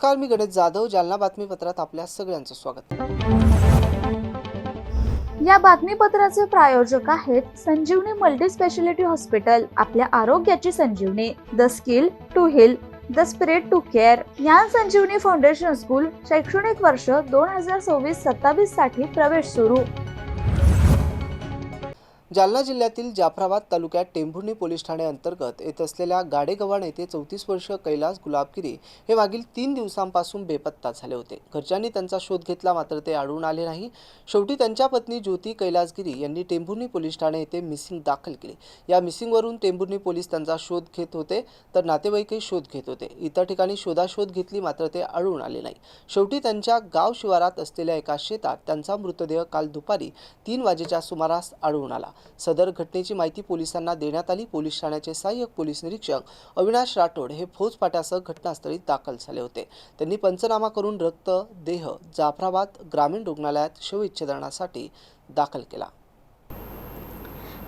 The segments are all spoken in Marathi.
नमस्कार, मी गणेश जाधव. जालना बातमीपत्रात आपल्या सगळ्यांचं स्वागत. या बातमीपत्राचे प्रायोजक आहेत संजीवनी मल्टी स्पेशालिटी हॉस्पिटल. आपल्या आरोग्याची संजीवनी. The skill to heal, the spirit to care. Gyan Sanjeevani foundation school. शैक्षणिक वर्ष 2026-27 साठी प्रवेश सुरू. जालना जिल्ह्यातील जाफराबाद तालुक्यात टेंभुर्णी पोलीस ठाणे अंतर्गत येत असलेल्या गाडेगव्हाण येथे 34 वर्षीय कैलास गुलाबगिरी हे मागील 3 दिवसांपासून बेपत्ता झाले होते. घरच्यांनी त्यांचा शोध घेतला, मात्र ते आढळून आले नाही. शेवटी त्यांच्या पत्नी ज्योती कैलासगिरी यांनी टेंभुर्णी पोलीस ठाणे येथे मिसिंग दाखल केली. या मिसिंगवरून टेंभुर्णी पोलीस त्यांचा शोध घेत होते, तर नातेवाईकही शोध घेत होते. इतर ठिकाणी शोधाशोध घेतली, मात्र ते आढळून आले नाही. शेवटी त्यांच्या गाव शिवारात असलेल्या एका शेतात त्यांचा मृतदेह काल दुपारी 3 वाजेच्या सुमारास आढळून आला. सदर घटनेची माहिती पोलिसांना देण्यात आली. पोलीस ठाण्याचे सहाय्यक पोलीस निरीक्षक अविनाश राठोड हे फौजफाट्यासह घटनास्थळी दाखल झाले होते. त्यांनी पंचनामा करून देह जाफराबाद ग्रामीण रुग्णालयात शवविच्छेदनासाठी दाखल केला.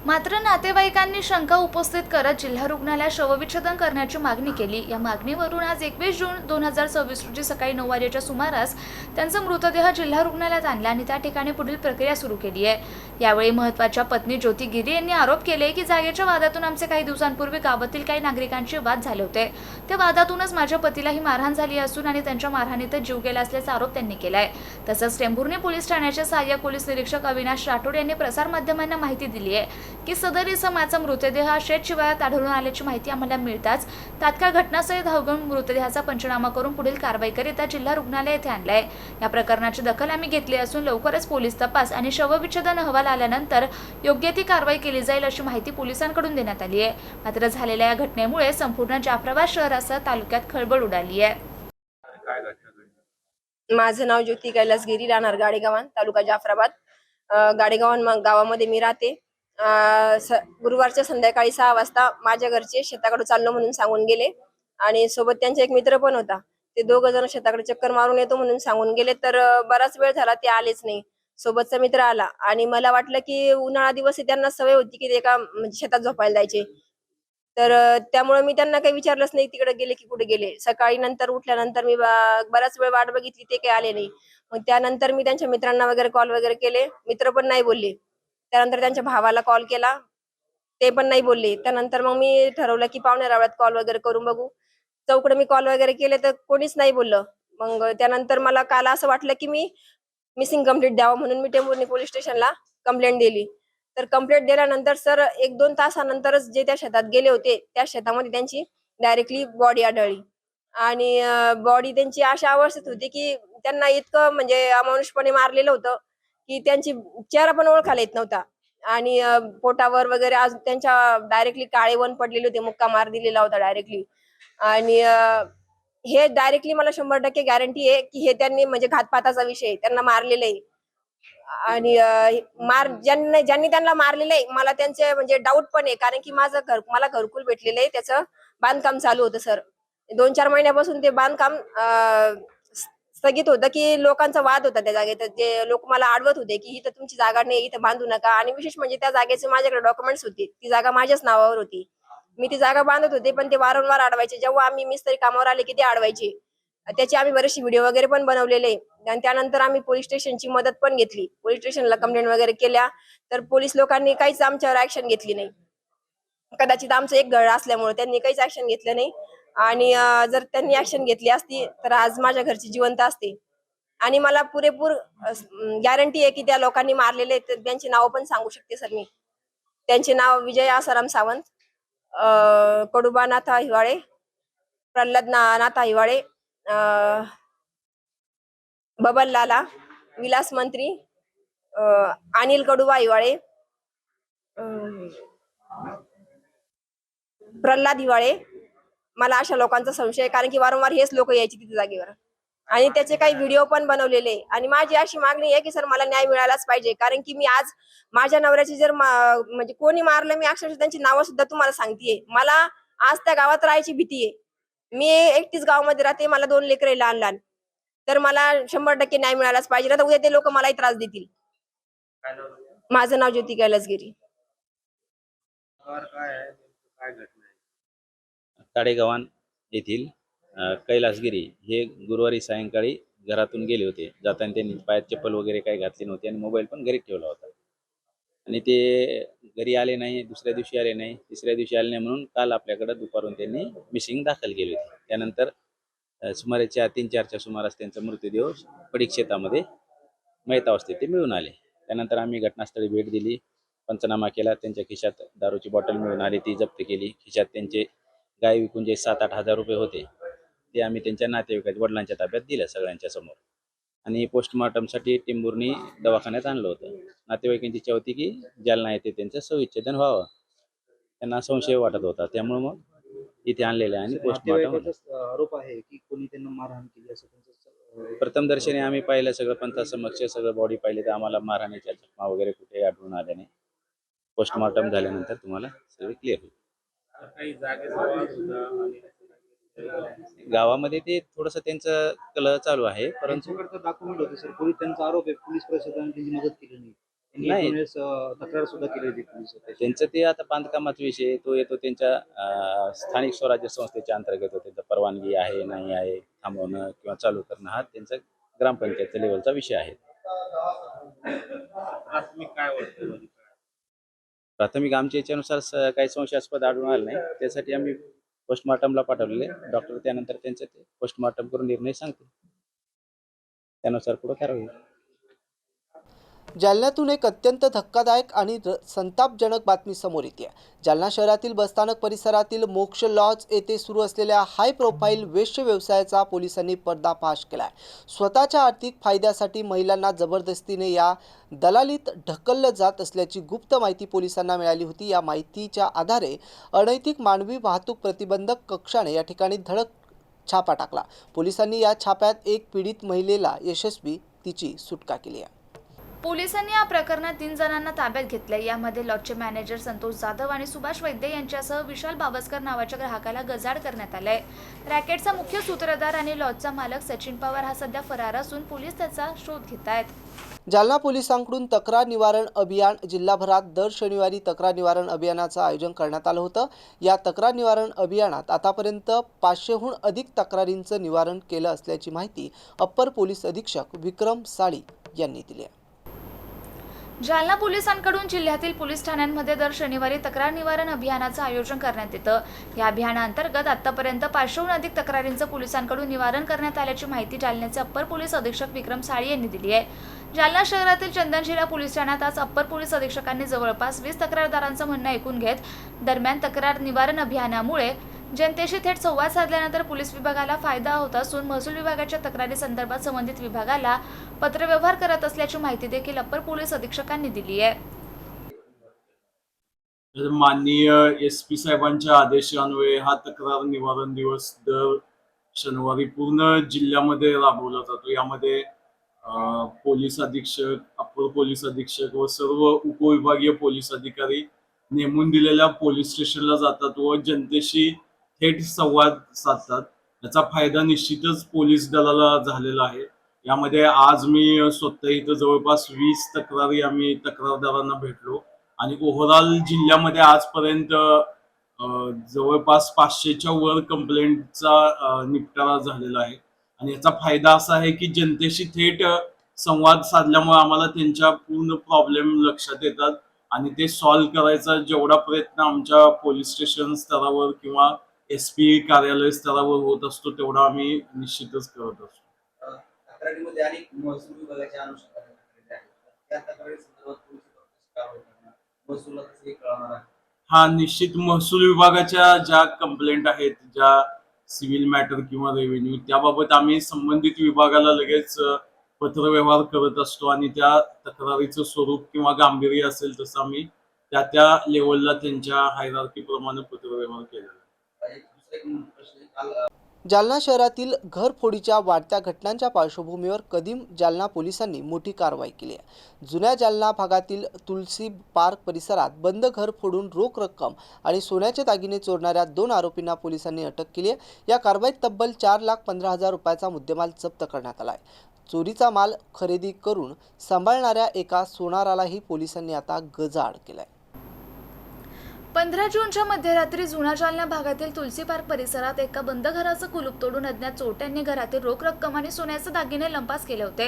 मात्र नातेवाईकांनी शंका उपस्थित करत जिल्हा रुग्णालयात शवविच्छेदन करण्याची मागणी केली. या मागणीवरून आज 21 जून 2026 रोजी सकाळी 9 वाजेच्या सुमारास त्यांचा मृतदेह जिल्हा रुग्णालयात आणला आणि त्या ठिकाणी पुढील प्रक्रिया सुरू केली आहे. यावेळी महत्त्वाच्या पत्नी ज्योती गिरी यांनी आरोप केले की जागेच्या वादातून आमचे काही दिवसांपूर्वी गावातील काही नागरिकांचे वाद झाले होते. त्या वादातूनच माझ्या पतीलाही मारहाण झाली असून आणि त्यांच्या मारहाणीत जीव गेला असल्याचा आरोप त्यांनी केलाय. तसंच टेंभुर्णी पोलीस ठाण्याचे सहाय्यक पोलीस निरीक्षक अविनाश राठोड यांनी प्रसारमाध्यमांना माहिती दिली आहे की सदर इसमाचा मृतदेह शेत शिवारात आढळून आल्याची माहिती आम्हाला मिळताच तात्काळ घटनास्थळी धाव घेऊन मृतदेहाचा पंचनामा करून पुढील कारवाई करीत जिल्हा रुग्णालय येथे आणलाय. या प्रकरणाची दखल आम्ही घेतली असून लवकरच पोलीस तपास आणि शवविच्छेदन अहवाल आल्यानंतर योग्य ती कारवाई केली जाईल अशी माहिती पोलिसांकडून देण्यात आली आहे. मात्र झालेल्या या घटनेमुळे संपूर्ण जाफराबाद शहरासह तालुक्यात खळबळ उडाली आहे. माझं नाव ज्योती कैलासगिरी, राहणार गाडेगावान, तालुका जाफराबाद. गाडेगावान गावामध्ये मी राहते. गुरुवारच्या संध्याकाळी 6 वाजता माझ्या घरचे शेताकडे चाललो म्हणून सांगून गेले आणि सोबत त्यांचा एक मित्र पण होता. ते 2 जण शेताकडे चक्कर मारून येतो म्हणून सांगून गेले. तर बराच वेळ झाला ते आलेच नाही. सोबतचा मित्र आला आणि मला वाटलं की उन्हाळा दिवस त्यांना सवय होती की ते एका शेतात झोपायला जायचे. तर त्यामुळे मी त्यांना काही विचारलंच नाही तिकडे गेले की कुठे गेले. सकाळी नंतर उठल्यानंतर मी बराच वेळ वाट बघितली, ते काही आले नाही. मग त्यानंतर मी त्यांच्या मित्रांना वगैरे कॉल वगैरे केले, मित्र पण नाही बोलले. त्यानंतर त्यांच्या भावाला कॉल केला, ते पण नाही बोलले. त्यानंतर मग मी ठरवलं की पाहुण्यारावळ्यात कॉल वगैरे करून बघू. चौकडे मी कॉल वगैरे केले तर कोणीच नाही बोललं. मग त्यानंतर मला काल असं वाटलं की मी मिसिंग कंप्लेंट द्यावं म्हणून मी टेंभुर्णी पोलीस स्टेशनला कंप्लेंट दिली. तर कंप्लेंट दिल्यानंतर सर 1-2 तासानंतरच जे त्या शेतात गेले होते त्या शेतामध्ये त्यांची डायरेक्टली बॉडी आढळली आणि बॉडी त्यांची अशा अवस्थेत होती की त्यांना इतकं म्हणजे अमानुषपणे मारलेलं होतं की त्यांची चेहरा पण ओळखायला येत नव्हता आणि पोटावर वगैरे आज त्यांच्या डायरेक्टली काळे वन पडलेले होते, मुक्का मार दिलेला होता डायरेक्टली. आणि हे डायरेक्टली मला 100% गॅरंटी आहे की हे त्यांनी म्हणजे घातपाताचा विषय त्यांना मारलेलं आहे. आणि ज्यांनी त्यांना मारलेलं आहे मला त्यांचे म्हणजे डाऊट पण आहे, कारण की मला घरकुल भेटलेलं आहे, त्याचं बांधकाम चालू होतं सर. 2-4 महिन्यापासून ते बांधकाम स्थगित होतं की लोकांचा वाद होता त्या जागेत. जे लोक मला अडवत होते की इथं तुमची जागा नाही, इथं बांधू नका. आणि विशेष म्हणजे त्या जागेचे माझ्याकडे डॉक्युमेंट्स होते, ती जागा माझ्याच नावावर होती. मी ती जागा बांधत होते पण ते वारंवार अडवायचे. जेव्हा आम्ही मिस्त्री कामावर आले की ते अडवायचे. त्याचे आम्ही बरेचसे व्हिडिओ वगैरे पण बनवलेले. आणि त्यानंतर आम्ही पोलीस स्टेशनची मदत पण घेतली, पोलीस स्टेशनला कंप्लेंट वगैरे केल्या. तर पोलीस लोकांनी काहीच आमच्यावर ऍक्शन घेतली नाही. कदाचित आमचं एक घर असल्यामुळे त्यांनी काहीच ऍक्शन घेतलं नाही. आणि जर त्यांनी ऍक्शन घेतली असती तर आज माझ्या घरची जिवंत असते. आणि मला पुरेपूर गॅरंटी आहे की त्या लोकांनी मारलेले, त्यांची नाव पण सांगू शकते सर मी. त्यांचे नाव विजय आसाराम सावंत, कडुबा नाथा हिवाळे, प्रल्हाद नाथा हिवाळे, बबन लाला, विलास मंत्री, अनिल कडुबा हिवाळे, प्रल्हाद हिवाळे. मला अशा लोकांचा संशय आहे, कारण की वारंवार हेच लोक यायचे तिथे जागेवर आणि त्याचे काही व्हिडिओ पण बनवलेले. आणि माझी अशी मागणी आहे की सर मला न्याय मिळालाच पाहिजे, कारण की मी आज माझ्या नवऱ्याची जर म्हणजे कोणी मारलं, मी अक्षरशः त्यांची नावं सुद्धा तुम्हाला सांगतेय. मला आज त्या गावात राहायची भीती आहे. मी एकटीच गावामध्ये राहते, मला 2 लेकरं लहान लहान. तर मला 100% न्याय मिळालाच पाहिजे, तर उद्या ते लोक मलाही त्रास देतील. माझं नाव ज्योती कैलासगिरी. गाडेगव्हाण येथील कैलासगिरी हे गुरुवारी सायंकाळी घरातून गेले होते. जाताना त्यांनी पायात चप्पल वगैरे काही घातली नव्हती आणि मोबाईल पण घरी ठेवला होता. आणि ते घरी आले नाही, दुसऱ्या दिवशी आले नाही, तिसऱ्या दिवशी आले नाही म्हणून काल आपल्याकडं दुपारून त्यांनी मिसिंग दाखल केली होती. त्यानंतर सुमारे 3-4च्या सुमारास त्यांचा मृतदेह पडीक शेतामध्ये मयत अवस्थेत ते मिळून आले. त्यानंतर आम्ही घटनास्थळी भेट दिली, पंचनामा केला. त्यांच्या खिशात दारूची बॉटल मिळून आली, ती जप्त केली. खिशात त्यांचे गाय विकून जे 7-8 हजार रुपये होते ते आम्ही त्यांच्या नातेवाईकाच्या वडिलांच्या ताब्यात दिलं सगळ्यांच्या समोर. आणि पोस्टमॉर्टमसाठी टेंभुर्णी दवाखान्यात आणलं होतं. नातेवाईकांची इच्छा होती की जालना येथे त्यांचं शवविच्छेदन व्हावं. त्यांना संशय वाटत होता, त्यामुळे मग इथे आणलेलं आहे आणि पोस्टमॉर्टम आरोप आहे की कोणी त्यांना मारहाण केली असं त्यांचं प्रथमदर्शनी आम्ही पाहिलं, सगळं पंथासमक्ष सगळं बॉडी पाहिली, तर आम्हाला मारहाणीच्या जखमा वगैरे कुठे आढळून आल्या नाही. पोस्टमॉर्टम झाल्यानंतर तुम्हाला सगळं क्लिअर होईल. गावामध्ये ते थोडंसं त्यांचं कलह चालू आहे, परंतु त्यांच्याकडचं डॉक्युमेंट होते सर. पोलीस त्यांचा आरोप आहे पोलीस प्रशासनाने त्यांची मदत केली नाही. त्यांनी नाही. एक वेळेस तक्रार सुद्धा केली होती पोलीस त्यांचं ते आता बांधकामाचा विषय तो येतो त्यांच्या स्थानिक स्वराज्य संस्थेच्या अंतर्गत होते. त्यांचं परवानगी आहे नाही आहे, थांबवणं किंवा चालू करणं हा त्यांचा ग्रामपंचायतच्या लेवलचा विषय आहे. प्राथमिक आमच्या याच्यानुसार काही संशयास्पद आढळून आलं नाही, त्यासाठी आम्ही पोस्टमॉर्टमला पाठवलेले. डॉक्टर त्यानंतर त्यांचं ते पोस्टमॉर्टम करून निर्णय सांगतील, त्यानुसार पुढे कारवाई होईल. जालन्यातून एक अत्यंत धक्कादायक आणि संतापजनक बातमी समोर येते. जालना शहरातील बसस्थानक परिसरातील मोक्ष लॉज येथे सुरू असलेल्या हाय प्रोफाईल वेश्य व्यवसायाचा पोलिसांनी पर्दाफाश केला आहे. स्वतःच्या आर्थिक फायद्यासाठी महिलांना जबरदस्तीने या दलालीत ढकललं जात असल्याची गुप्त माहिती पोलिसांना मिळाली होती. या माहितीच्या आधारे अनैतिक मानवी वाहतूक प्रतिबंधक कक्षाने या ठिकाणी धडक छापा टाकला. पोलिसांनी या छाप्यात एक पीडित महिलेला यशस्वी तिची सुटका केली आहे. पोलिसांनी या प्रकरणात 3 जणांना ताब्यात घेतले. यामध्ये लॉजचे मॅनेजर संतोष जाधव आणि सुभाष वैद्य यांच्यासह विशाल बावस्कर नावाच्या ग्राहकाला गजाआड करण्यात आले. रॅकेटचा मुख्य सूत्रधार आणि लॉजचा मालक सचिन पवार हा सध्या फरार असून पोलीस त्याचा शोध घेत आहेत. जालना पोलिसांकडून तक्रार निवारण अभियान जिल्हाभरात दर शनिवारी तक्रार निवारण अभियानाचं आयोजन करण्यात आलं होतं. या तक्रार निवारण अभियानात आतापर्यंत 500हून अधिक तक्रारींचं निवारण केलं असल्याची माहिती अप्पर पोलीस अधीक्षक विक्रम साळी यांनी दिली आहे. जालना पोलिसांकडून जिल्ह्यातील पोलीस ठाण्यांमध्ये दर शनिवारी तक्रार निवारण अभियानाचं आयोजन करण्यात येतं. या अभियानाअंतर्गत आतापर्यंत 500हून अधिक तक्रारींचं पोलिसांकडून निवारण करण्यात आल्याची माहिती जालन्याचे अप्पर पोलीस अधीक्षक विक्रम साळी यांनी दिली आहे. जालना शहरातील चंदनशिला पोलीस ठाण्यात आज अप्पर पोलीस अधीक्षकांनी जवळपास 20 तक्रारदारांचं म्हणणं ऐकून घेत दरम्यान तक्रार निवारण अभियानामुळे जनतेशी थेट संवाद साधल्यानंतर पोलीस विभागाला फायदा होत असून महसूल विभागाच्या तक्रारी संदर्भात संबंधित विभागाला पत्रव्यवहार करत असल्याची माहिती देखील अप्पर पोलीस अधीक्षकांनी दिली आहे. माननीय SP साहेबांच्या आदेशान्वये हा तक्रार निवारण दिवस दर शनिवारी पूर्ण जिल्ह्यामध्ये राबवला जातो. यामध्ये पोलीस अधीक्षक, अप्पर पोलीस अधीक्षक व सर्व उपविभागीय पोलीस अधिकारी नेमून दिलेल्या पोलीस स्टेशनला जातात व जनतेशी थेट संवाद साधतात. याचा फायदा निश्चितच पोलीस दलाला झालेला आहे. यामध्ये आज मी स्वतः इथं जवळपास 20 तक्रारी आम्ही तक्रारदारांना भेटलो आणि ओव्हरऑल जिल्ह्यामध्ये आजपर्यंत जवळपास 500च्या वर कंप्लेंटचा निपटारा झालेला आहे. आणि याचा फायदा असा आहे की जनतेशी थेट संवाद साधल्यामुळे आम्हाला त्यांच्या पूर्ण प्रॉब्लेम लक्षात येतात आणि ते सॉल्व्ह करायचा जेवढा प्रयत्न आमच्या पोलीस स्टेशन स्तरावर किंवा SP कार्यालय स्तरावर होत असतो तेवढा आम्ही निश्चितच करत असतो. तक्रारीमध्ये अनेक महसूल विभागाच्या अनुषंगाने तक्रारी आहेत. त्या तक्रारी संदर्भात पोलीस कारवाई करणार, महसूलला कसं कळवणार आहे? हा, निश्चित महसूल विभागाच्या ज्या कंप्लेंट आहेत, ज्या सिव्हिल मॅटर किंवा रेव्हेन्यू, त्याबाबत आम्ही संबंधित विभागाला लगेच पत्रव्यवहार करत असतो आणि त्या तक्रारीचं स्वरूप किंवा गांभीर्य असेल तसं आम्ही त्या लेवलला त्यांच्या हायरार्कीप्रमाणे पत्रव्यवहार केलेला आहे. जालना शहरातील घरफोडीच्या वाढत्या घटनांच्या पार्श्वभूमीवर कदीम जालना पोलिसांनी मोठी कारवाई केली आहे. जुन्या जालना भागातील तुलसी पार्क परिसरात बंद घर फोडून रोख रक्कम आणि सोन्याचे दागिने चोरणाऱ्या 2 आरोपींना पोलिसांनी अटक केली आहे. या कारवाईत तब्बल 4,15,000 रुपयाचा मुद्देमाल जप्त करण्यात आला आहे. चोरीचा माल खरेदी करून सांभाळणाऱ्या एका सोनारालाही पोलिसांनी आता गजाआड केलाय. 15 जूनच्या मध्यरात्री जुना जालना भागातील तुलसी पार्क परिसरात एका बंद घराचं कुलूप तोडून अज्ञात चोरट्यांनी घरातील रोख रक्कम आणि सोन्याचे दागिने लंपास केले होते।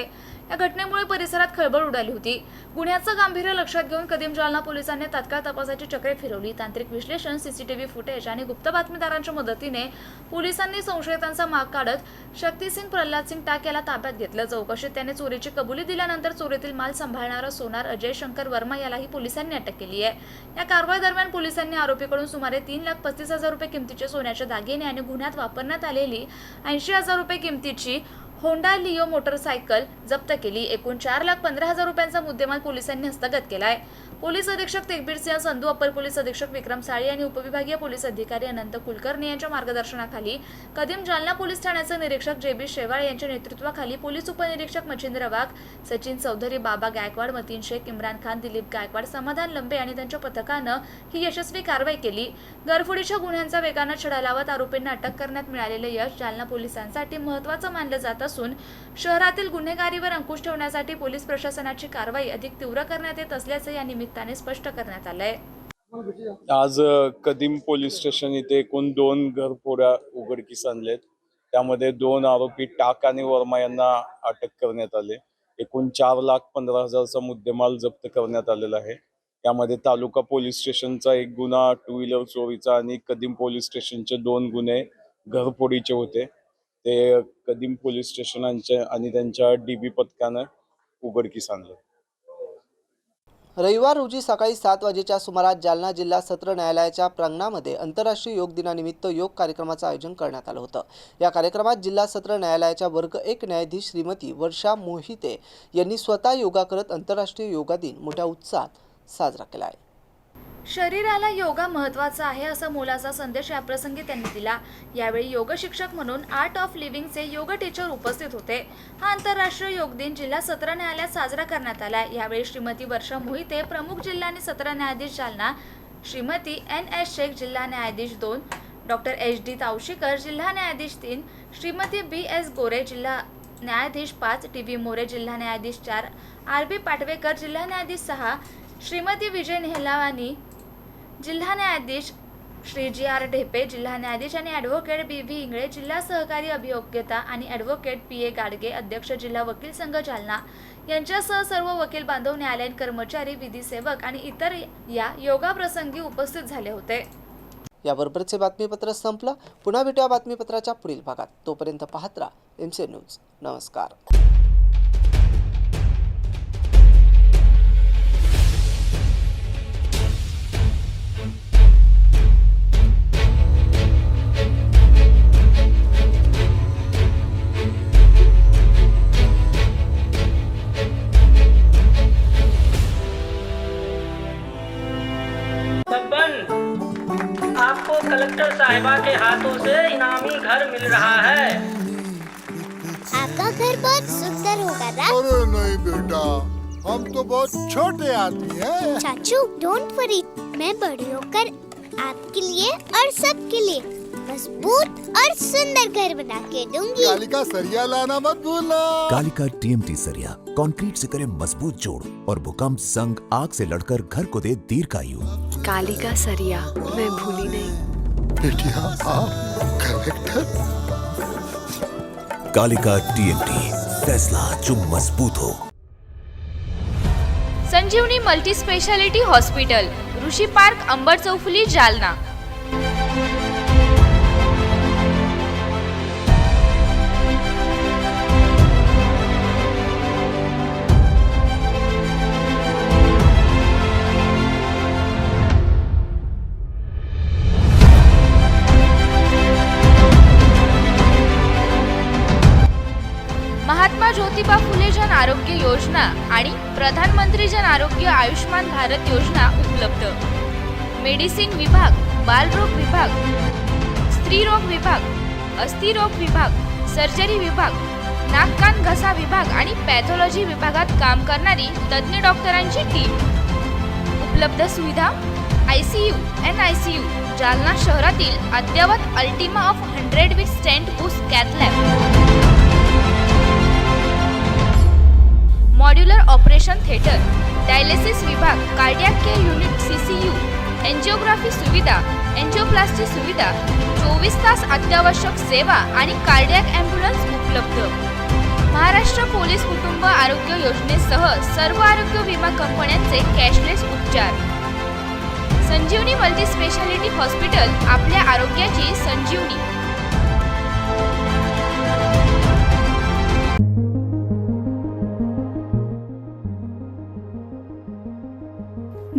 या घटनेमुळे परिसरात खळबळ उडाली होती। गुन्ह्याचं गांभीर्य लक्षात घेऊन कदीम जालना पोलिसांनी तात्काळ तपासाची चक्रे फिरवली। तांत्रिक विश्लेषण, सीसीटीव्ही फुटेज आणि गुप्त बातमीदारांच्या मदतीने पोलिसांनी संशयितांचा माग काढत शक्तीसिंग प्रल्हादसिंग टाक याला ताब्यात घेतलं। चौकशीत त्याने चोरीची कबुली दिल्यानंतर चोरीतील माल सांभाळणारा सोनार अजय शंकर वर्मा यालाही पोलिसांनी अटक केली आहे। या कारवाई दरम्यान पोलिसांनी आरोपीकडून सुमारे 3,35,000 रुपये किमतीचे सोन्याचे दागिने आणि गुन्ह्यात वापरण्यात आलेली 80,000 रुपये किमतीची होंडा लिओ मोटरसायकल जप्त केली। एकूण 4,15,000 रुपयांचा मुद्देमाल पोलिसांनी हस्तगत केलाय। पोलीस अधीक्षक तेगबीर सिंह संधू, अपर पोलीस अधीक्षक विक्रम साळी आणि उपविभागीय पोलीस अधिकारी अनंत कुलकर्णी यांच्या मार्गदर्शनाखाली कदीम जालना पोलीस ठाण्याचे निरीक्षक जेबी शेवाळे यांच्या नेतृत्वाखाली पोलीस उपनिरीक्षक मच्छिंद्र वाघ, सचिन चौधरी, बाबा गायकवाड, मतीन शेख, इम्रान खान, दिलीप गायकवाड, समाधान लंबे आणि त्यांच्या पथकानं ही यशस्वी कारवाई केली। घरफोडीच्या गुन्ह्यांचा वेगानं छडा लावत आरोपींना अटक करण्यात मिळालेले यश जालना पोलिसांसाठी महत्त्वाचं मानलं जात असून शहरातील गुन्हेगारीवर अंकुश ठेवण्यासाठी पोलीस प्रशासनाची कारवाई अधिक तीव्र करण्यात येत असल्याचे या निमित्ताने स्पष्ट करण्यात आलंय। आज कदीम पोलीस स्टेशन इथे एकूण 2 घरफोड्या उघडकीस आणलेत। त्यामध्ये 2 आरोपी टाक आणि वर्मा यांना अटक करण्यात आले। एकूण 4,15,000चा मुद्देमाल जप्त करण्यात आलेला आहे। यामध्ये तालुका पोलीस स्टेशनचा 1 गुन्हा 2 व्हीलर चोरीचा आणि कदीम पोलीस स्टेशनचे 2 गुन्हे घरफोडीचे होते। ते कदीम पोलीस स्टेशनच्या आणि त्यांच्या डीबी पथकानं उघडकीस आणले। रविवार रोजी सकाळी 7 वाजेच्या सुमारास जालना जिल्हा सत्र न्यायालयाच्या प्रांगणामध्ये आंतरराष्ट्रीय योग दिनानिमित्त योग कार्यक्रमाचं आयोजन करण्यात आलं होतं। या कार्यक्रमात जिल्हा सत्र न्यायालयाच्या वर्ग 1 न्यायाधीश श्रीमती वर्षा मोहिते यांनी स्वतः योगा करत आंतरराष्ट्रीय योगा दिन मोठ्या उत्साहात साजरा केला आहे। शरीराला योगा महत्त्वाचा आहे असा मोलाचा संदेश याप्रसंगी त्यांनी दिला। यावेळी योग शिक्षक म्हणून आर्ट ऑफ लिव्हिंगचे योग टीचर उपस्थित होते। हा आंतरराष्ट्रीय योग दिन जिल्हा सत्र न्यायालयात साजरा करण्यात आला। यावेळी श्रीमती वर्षा मोहिते, प्रमुख जिल्हा आणि सत्र न्यायाधीश जालना, श्रीमती NS शेख, जिल्हा न्यायाधीश 2, डॉक्टर HD तावशीकर, जिल्हा न्यायाधीश 3, श्रीमती BS गोरे, जिल्हा न्यायाधीश 5, TV मोरे, जिल्हा न्यायाधीश 4, RB पाटवेकर, जिल्हा न्यायाधीश 6, श्रीमती विजय नेहलावानी, जिल्हा न्यायाधीश, श्री GR ढेपे, जिल्हा न्यायाधीश आणि ॲडव्होकेट BV इंगळे, जिल्हा सहकारी अभियोग्यता आणि ॲडव्होकेट PA गाडगे, अध्यक्ष जिल्हा वकील संघ जालना यांच्यासह सर्व वकील बांधव, न्यायालयीन कर्मचारी, विधी सेवक आणि इतर या योगा प्रसंगी उपस्थित झाले होते। याबरोबरचे बातमीपत्र संपलं। पुन्हा भेटूया बातमीपत्राच्या पुढील भागात। तोपर्यंत पाहत राहा MC न्यूज। नमस्कार। आपको कलेक्टर साहिबा के हाथों से इनामी घर मिल रहा है। आपका घर बहुत सुंदर होगा ना? अरे नहीं बेटा, हम तो बहुत छोटे आदमी हैं। चाचू डोंट वरी, मैं बड़ी होकर आपके लिए और सबके लिए मजबूत और सुंदर घर बना के दूंगी। कालिका सरिया लाना मत भूलना। कालिका TMT सरिया कंक्रीट से करे मजबूत जोड़ और भूकंप, संग, आग से लड़कर घर को दे दीर्घायु। कालिका सरिया मैं भूली नहीं। बेटिया आप कलेक्टर। कालिका TMT, फैसला जो मजबूत हो। संजीवनी मल्टी स्पेशालिटी हॉस्पिटल, ऋषी पार्क, अंबड चौफुली, जालना। महात्मा ज्योतिबा फुले जन आरोग्य योजना आणि प्रधानमंत्री जन आरोग्य आयुष्मान भारत योजना उपलब्ध। मेडिसिन विभाग, बालरोग विभाग, स्त्रीरोग विभाग, अस्थिरोग विभाग, सर्जरी विभाग, नाक कान घसा विभाग आणि पॅथॉलॉजी विभागात काम करणारी तज्ञ डॉक्टरांची टीम। उपलब्ध सुविधा ICU, NICU, जालना शहरातील अद्ययावत Ultima of 100 with stent boost cath lab, modular operation theatre, dialysis विभाग, cardiac care unit CCU, angiography सुविधा, एंजिओप्लास्टी सुविधा, 24 तास अत्यावश्यक सेवा आणि कार्डियाक ॲम्ब्युलन्स उपलब्ध. महाराष्ट्र पोलीस कुटुंब आरोग्य योजनेसह सर्व आरोग्य विमा कंपन्यांचे कॅशलेस उपचार. संजीवनी मल्टी स्पेशालिटी हॉस्पिटल, आपल्या आरोग्याची संजीवनी.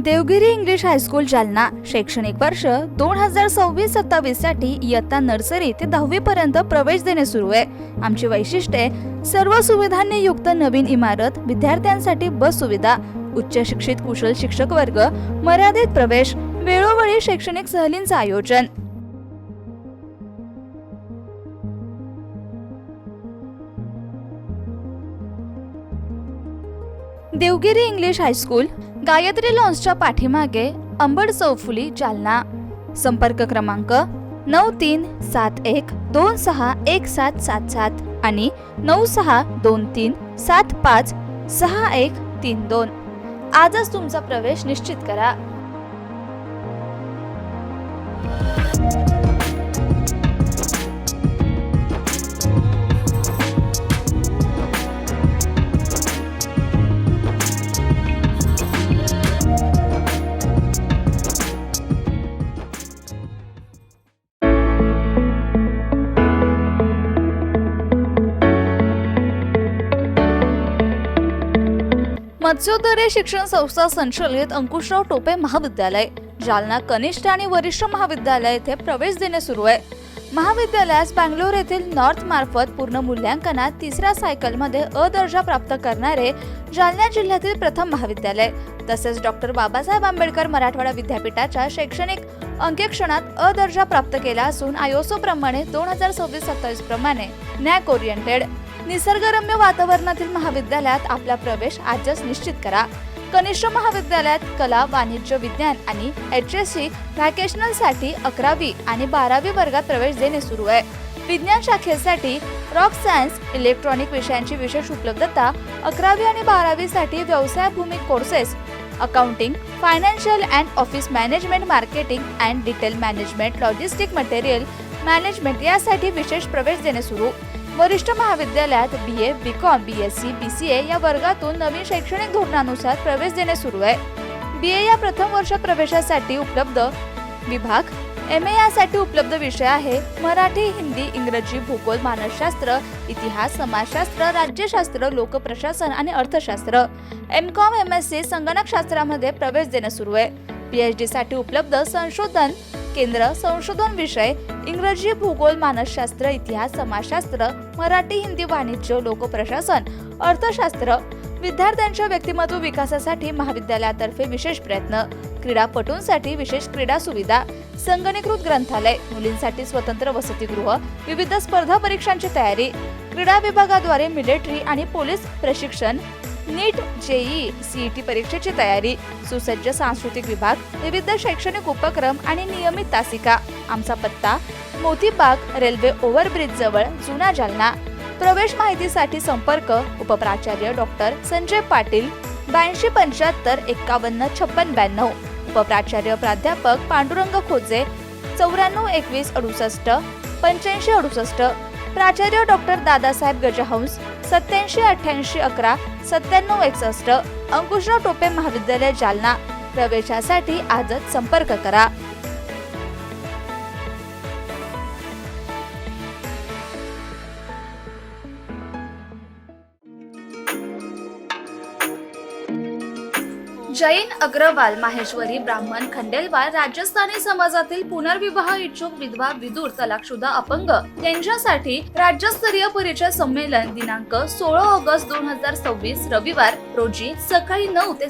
देवगिरी इंग्लिश हायस्कूल जालना शैक्षणिक वर्ष 2026-27 साठी इयत्ता नर्सरी ते 10वी पर्यंत प्रवेश देणे सुरू आहे. आमची वैशिष्ट्ये: सर्व सुविधांनी युक्त नवीन इमारत, विद्यार्थ्यांसाठी बस सुविधा, उच्च शिक्षित कुशल शिक्षक वर्ग, मर्यादित प्रवेश, वेळोवेळी शैक्षणिक सहलींचं आयोजन. देवगिरी इंग्लिश हायस्कूल, गायत्री लॉन्सच्या पाठीमागे, अंबड चौफुली, जालना. संपर्क क्रमांक 9371261777 आणि 9623756132. आजच तुमचा प्रवेश निश्चित करा. मत्स्योदय शिक्षण संस्था संचलित अंकुशराव टोपे महाविद्यालय, जालना कनिष्ठ आणि वरिष्ठ महाविद्यालय येथे प्रवेश देणे सुरू आहे. महाविद्यालयास बँगलोर येथील नॉर्थ मार्फत पूर्ण मूल्यांकनात 3ऱ्या सायकलमध्ये अ दर्जा प्राप्त करणारे जालना जिल्ह्यातील प्रथम महाविद्यालय. तसेच डॉक्टर बाबासाहेब आंबेडकर मराठवाडा विद्यापीठाच्या शैक्षणिक अंकेक्षणात अ दर्जा प्राप्त केला असून आयएसओ प्रमाणे 2026-27 प्रमाणे नॅक ओरिएंटेड निसर्गरम्य वातावरणातील महाविद्यालयात आपला प्रवेश आजच निश्चित करा. कनिष्ठ महाविद्यालयात कला, वाणिज्य, विज्ञान आणि HSC व्हॅकेशनलसाठी 11वी आणि 12वी वर्गात प्रवेश देणे सुरू आहे. विज्ञान शाखेसाठी रॉक सायन्स, इलेक्ट्रॉनिक विषयांची विशेष उपलब्धता. 11वी आणि 12वी साठी व्यवसायभूमिक courses, accounting, financial and office management, marketing and detail management, logistic material management यासाठी विशेष प्रवेश देणे सुरू. वरिष्ठ महाविद्यालयात BA, BCom, BSc, BCA या वर्गातून नवीन शैक्षणिक धोरणानुसार प्रवेश देणे सुरू आहे. BA या प्रथम वर्ष प्रवेशासाठी उपलब्ध विभाग. MA यासाठी उपलब्ध विषय आहे मराठी, हिंदी, इंग्रजी, भूगोल, मानसशास्त्र, इतिहास, समाजशास्त्र, राज्यशास्त्र, लोकप्रशासन आणि अर्थशास्त्र. MCom, MSc संगणकशास्त्रामध्ये प्रवेश देणे सुरू आहे. PhD साठी उपलब्ध संशोधन केंद्र, संशोधन विषय इंग्रजी, भूगोल, मानसशास्त्र, इतिहास, समाजशास्त्र, मराठी, हिंदी, वाणिज्य, लोकप्रशासन, अर्थशास्त्र. विद्यार्थ्यांच्या व्यक्तिमत्व विकासासाठी महाविद्यालयातर्फे विशेष प्रयत्न. क्रीडापटूंसाठी विशेष क्रीडा सुविधा, संगणकीकृत ग्रंथालय, मुलींसाठी स्वतंत्र वसतिगृह, विविध स्पर्धा परीक्षांची तयारी. क्रीडा विभागाद्वारे मिलिटरी आणि पोलीस प्रशिक्षण, नीट, JEE, CET परीक्षेची तयारी, सुसज्ज सांस्कृतिक विभाग, विविध शैक्षणिक उपक्रम आणि नियमित तासिका. आमचा पत्ता मोतीबाग, रेल्वे ओव्हरब्रिज जवळ, जुना जालना. प्रवेश माहितीसाठी संपर्क उपप्राचार्य डॉक्टर संजय पाटील 8275515692, उपप्राचार्य प्राध्यापक पांडुरंग खोजे 942168 8568, प्राचार्य डॉक्टर दादासाहेब गजहंस 878811 9761. अंकुशराव टोपे महाविद्यालय जालना. प्रवेशासाठी आजच संपर्क करा. जैन, अग्रवाल, माहेश्वरी, ब्राह्मण, खंडेलवाल, राजस्थानी समाजातील पुनर्विवाह इच्छुक विधवा, विदूर, तलाकशुदा, अपंग यांच्यासाठी राज्यस्तरीय परिचय संमेलन दिनांक 16 ऑगस्ट 2026 रविवार रोजी सकाळी 9 ते